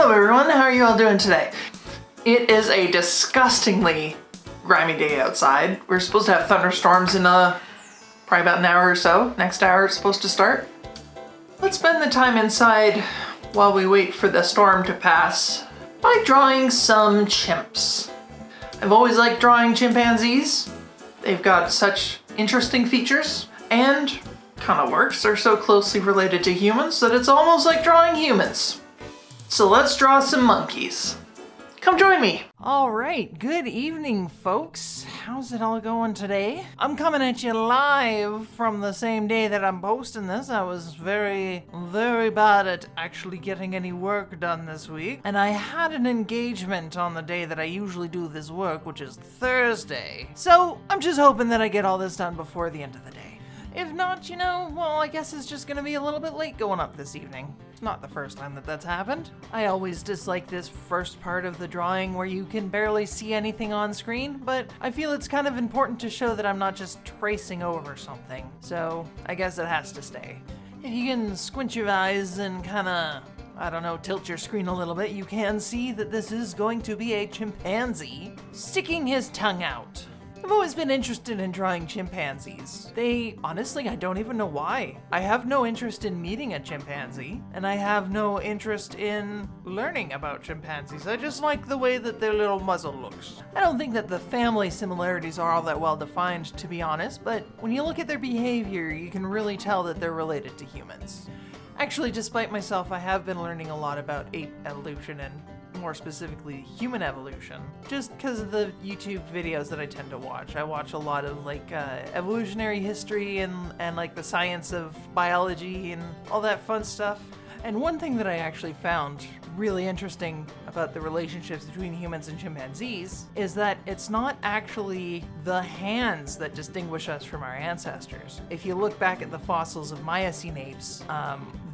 Hello everyone, how are you all doing today? It is a disgustingly grimy day outside. We're supposed to have thunderstorms in probably about an hour or so. Next hour it's supposed to start. Let's spend the time inside while we wait for the storm to pass by drawing some chimps. I've always liked drawing chimpanzees. They've got such interesting features and kind of works. They're so closely related to humans that it's almost like drawing humans. So let's draw some monkeys. Come join me. All right, good evening, folks. How's it all going today? I'm coming at you live from the same day that I'm posting this. I was very bad at actually getting any work done this week. And I had an engagement on the day that I usually do this work, which is Thursday. So I'm just hoping that I get all this done before the end of the day. If not, well, I guess it's just gonna be a little bit late going up this evening. Not the first time that that's happened. I always dislike this first part of the drawing where you can barely see anything on screen, but I feel it's kind of important to show that I'm not just tracing over something. So I guess it has to stay. If you can squint your eyes and kinda, tilt your screen a little bit, you can see that this is going to be a chimpanzee sticking his tongue out. I've always been interested in drawing chimpanzees. Honestly, I don't even know why. I have no interest in meeting a chimpanzee, and I have no interest in learning about chimpanzees. I just like the way that their little muzzle looks. I don't think that the family similarities are all that well defined, to be honest, but when you look at their behavior, you can really tell that they're related to humans. Actually, despite myself, I have been learning a lot about ape evolution and more specifically human evolution, just because of the YouTube videos that I tend to watch. I watch a lot of evolutionary history and like the science of biology and all that fun stuff. And one thing that I actually found really interesting about the relationships between humans and chimpanzees is that it's not actually the hands that distinguish us from our ancestors. If you look back at the fossils of Miocene apes,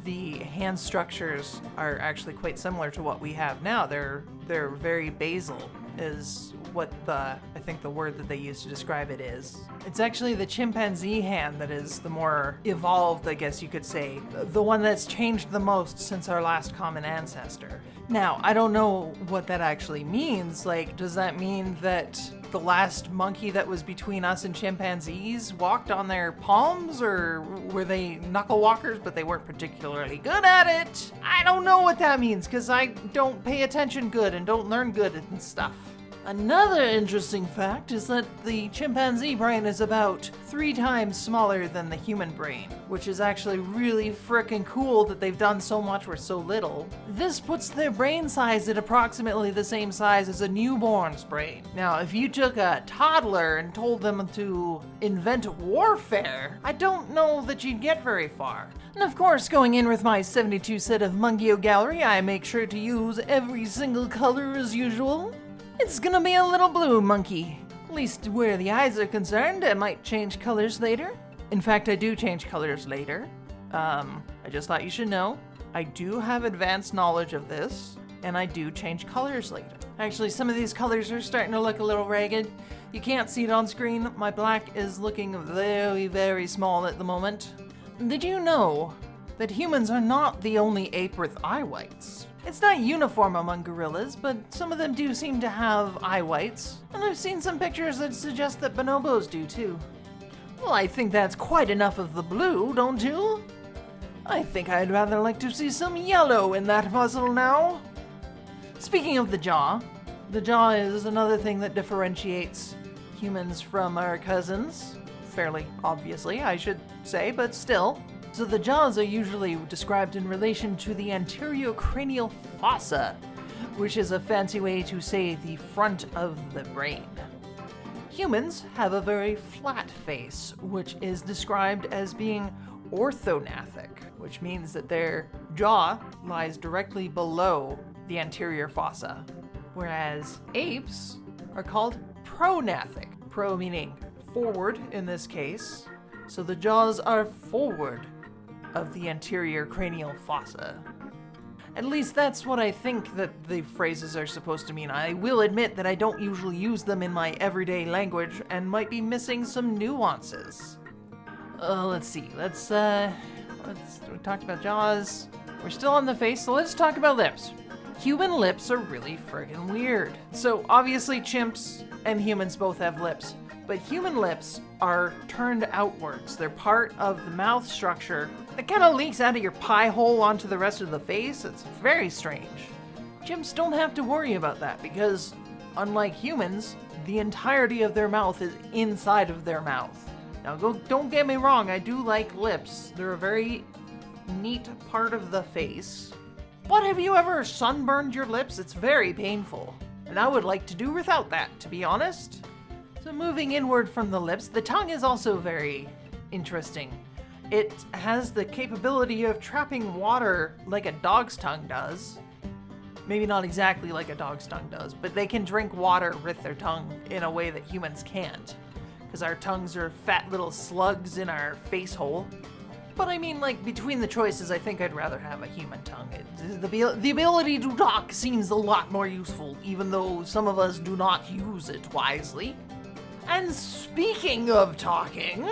the hand structures are actually quite similar to what we have now. They're very basal is what I think the word that they use to describe it is. It's actually the chimpanzee hand that is the more evolved, I guess you could say, the one that's changed the most since our last common ancestor. Now, I don't know what that actually means. Does that mean that the last monkey that was between us and chimpanzees walked on their palms, or were they knuckle walkers but they weren't particularly good at it? I don't know what that means because I don't pay attention good and don't learn good and stuff. Another interesting fact is that the chimpanzee brain is about 3 times smaller than the human brain, which is actually really frickin' cool that they've done so much with so little. This puts their brain size at approximately the same size as a newborn's brain. Now, if you took a toddler and told them to invent warfare, I don't know that you'd get very far. And of course, going in with my 72 set of Mungyo Gallery, I make sure to use every single color as usual. It's gonna be a little blue monkey. At least where the eyes are concerned. I might change colors later. In fact, I do change colors later. I just thought you should know. I do have advanced knowledge of this, and I do change colors later. Actually, some of these colors are starting to look a little ragged. You can't see it on screen. My black is looking very small at the moment. Did you know that humans are not the only ape with eye whites? It's not uniform among gorillas, but some of them do seem to have eye whites. And I've seen some pictures that suggest that bonobos do too. Well, I think that's quite enough of the blue, don't you? I think I'd rather like to see some yellow in that muzzle now. Speaking of the jaw is another thing that differentiates humans from our cousins. Fairly obviously, I should say, but still. So the jaws are usually described in relation to the anterior cranial fossa, which is a fancy way to say the front of the brain. Humans have a very flat face, which is described as being orthognathic, which means that their jaw lies directly below the anterior fossa, whereas apes are called prognathic, pro meaning forward in this case, so the jaws are forward of the anterior cranial fossa. At least that's what I think that the phrases are supposed to mean. I will admit that I don't usually use them in my everyday language and might be missing some nuances. Let's see. We talked about jaws. We're still on the face, so let's talk about lips. human lips are really friggin' weird. So obviously chimps and humans both have lips, but human lips are turned outwards. They're part of the mouth structure that kind of leaks out of your pie hole onto the rest of the face. It's very strange. Chimps don't have to worry about that because, unlike humans, the entirety of their mouth is inside of their mouth. Now, don't get me wrong, I do like lips. They're a very neat part of the face. But have you ever sunburned your lips? It's very painful. And I would like to do without that, to be honest. So moving inward from the lips, the tongue is also very interesting. It has the capability of trapping water like a dog's tongue does. Maybe not exactly like a dog's tongue does, but they can drink water with their tongue in a way that humans can't. Because our tongues are fat little slugs in our face hole. But I mean, like, between the choices, I think I'd rather have a human tongue. The ability to talk seems a lot more useful, even though some of us do not use it wisely. And speaking of talking,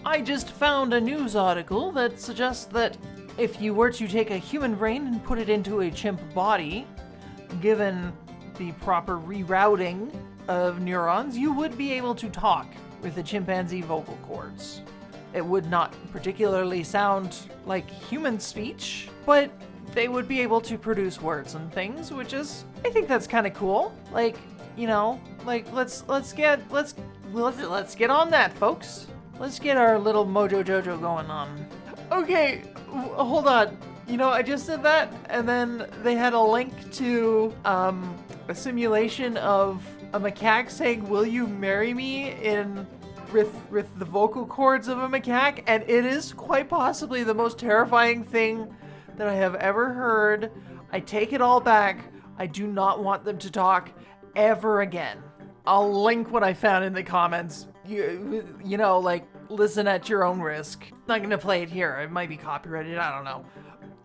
I just found a news article that suggests that if you were to take a human brain and put it into a chimp body, given the proper rerouting of neurons, you would be able to talk with the chimpanzee vocal cords. It would not particularly sound like human speech, but they would be able to produce words and things, which is, I think that's kind of cool. Like, you know, like let's get on that, folks. Let's get our little Mojo Jojo going on. Okay, hold on. You know, I just did that, and then they had a link to a simulation of a macaque saying, "Will you marry me?" with the vocal cords of a macaque, and it is quite possibly the most terrifying thing that I have ever heard. I take it all back. I do not want them to talk ever again. I'll link what I found in the comments. You know, like, listen at your own risk. Not gonna play it here. It might be copyrighted. I don't know.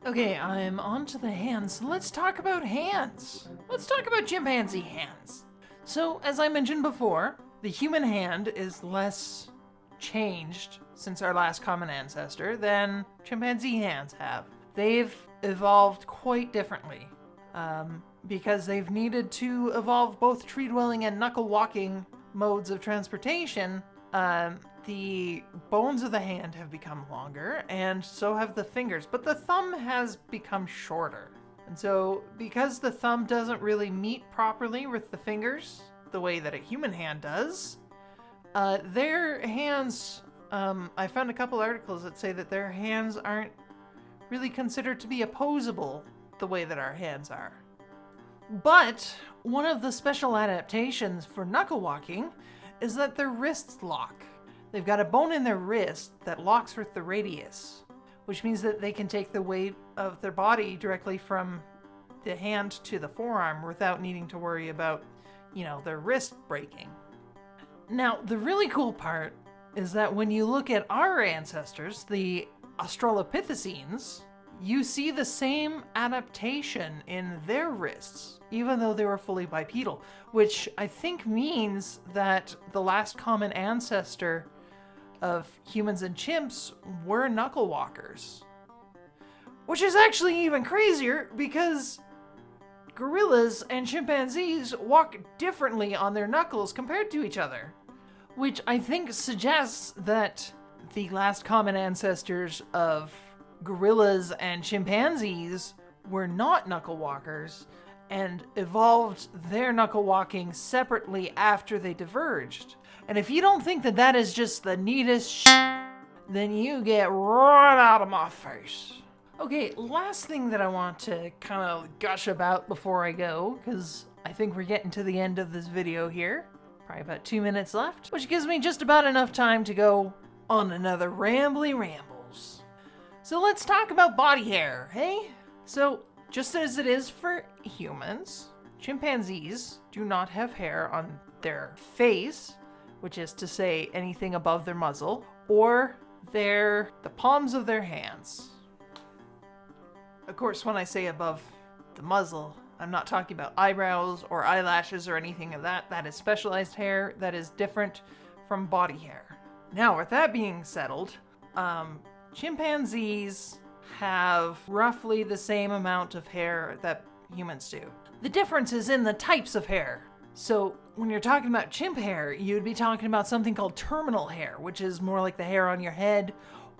Okay, I'm on to the hands. Let's talk about hands. Let's talk about chimpanzee hands. So, as I mentioned before, the human hand is less changed since our last common ancestor than chimpanzee hands have. They've evolved quite differently because they've needed to evolve both tree-dwelling and knuckle-walking modes of transportation. The bones of the hand have become longer, and so have the fingers, but the thumb has become shorter. And so, because the thumb doesn't really meet properly with the fingers, the way that a human hand does, their hands, I found a couple articles that say that their hands aren't really considered to be opposable the way that our hands are. But one of the special adaptations for knuckle walking is that their wrists lock. They've got a bone in their wrist that locks with the radius, which means that they can take the weight of their body directly from the hand to the forearm without needing to worry about, you know, their wrist breaking. Now, the really cool part is that when you look at our ancestors, the Australopithecines, you see the same adaptation in their wrists, even though they were fully bipedal, which I think means that the last common ancestor of humans and chimps were knuckle walkers. Which is actually even crazier because gorillas and chimpanzees walk differently on their knuckles compared to each other, which I think suggests that the last common ancestors of gorillas and chimpanzees were not knuckle walkers and evolved their knuckle walking separately after they diverged. And if you don't think that that is just the neatest shit, then you get right out of my face. Okay, last thing that I want to kind of gush about before I go, because I think we're getting to the end of this video here. Probably about 2 minutes left, which gives me just about enough time to go on another rambly rambles. So let's talk about body hair, hey? So, just as it is for humans, chimpanzees do not have hair on their face, which is to say anything above their muzzle, or the palms of their hands. Of course, when I say above the muzzle, I'm not talking about eyebrows or eyelashes or anything of that. That is specialized hair that is different from body hair. Now, with that being settled, chimpanzees have roughly the same amount of hair that humans do. The difference is in the types of hair. So when you're talking about chimp hair, you'd be talking about something called terminal hair, which is more like the hair on your head,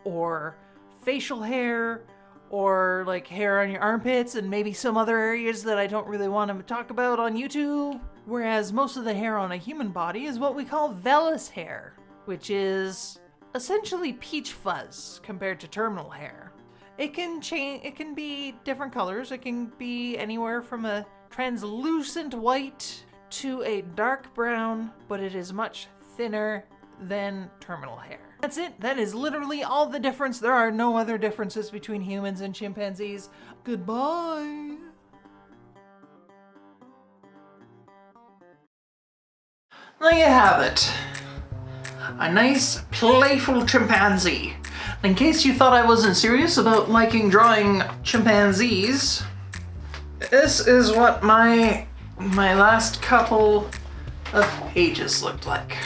or facial hair, or like hair on your armpits, and maybe some other areas that I don't really want to talk about on YouTube. Whereas most of the hair on a human body is what we call vellus hair, which is essentially peach fuzz compared to terminal hair. It can change, it can be different colors. It can be anywhere from a translucent white to a dark brown, but it is much thinner than terminal hair. That's it. That is literally all the difference. There are no other differences between humans and chimpanzees. Goodbye. There you have it. A nice, playful chimpanzee. In case you thought I wasn't serious about liking drawing chimpanzees, this is what my last couple of pages looked like.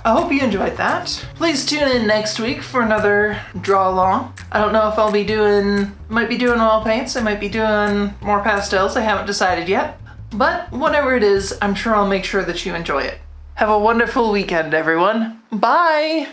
I hope you enjoyed that. Please tune in next week for another draw along. I don't know if I'll be might be doing oil paints, I might be doing more pastels, I haven't decided yet. But whatever it is, I'm sure I'll make sure that you enjoy it. Have a wonderful weekend, everyone. Bye!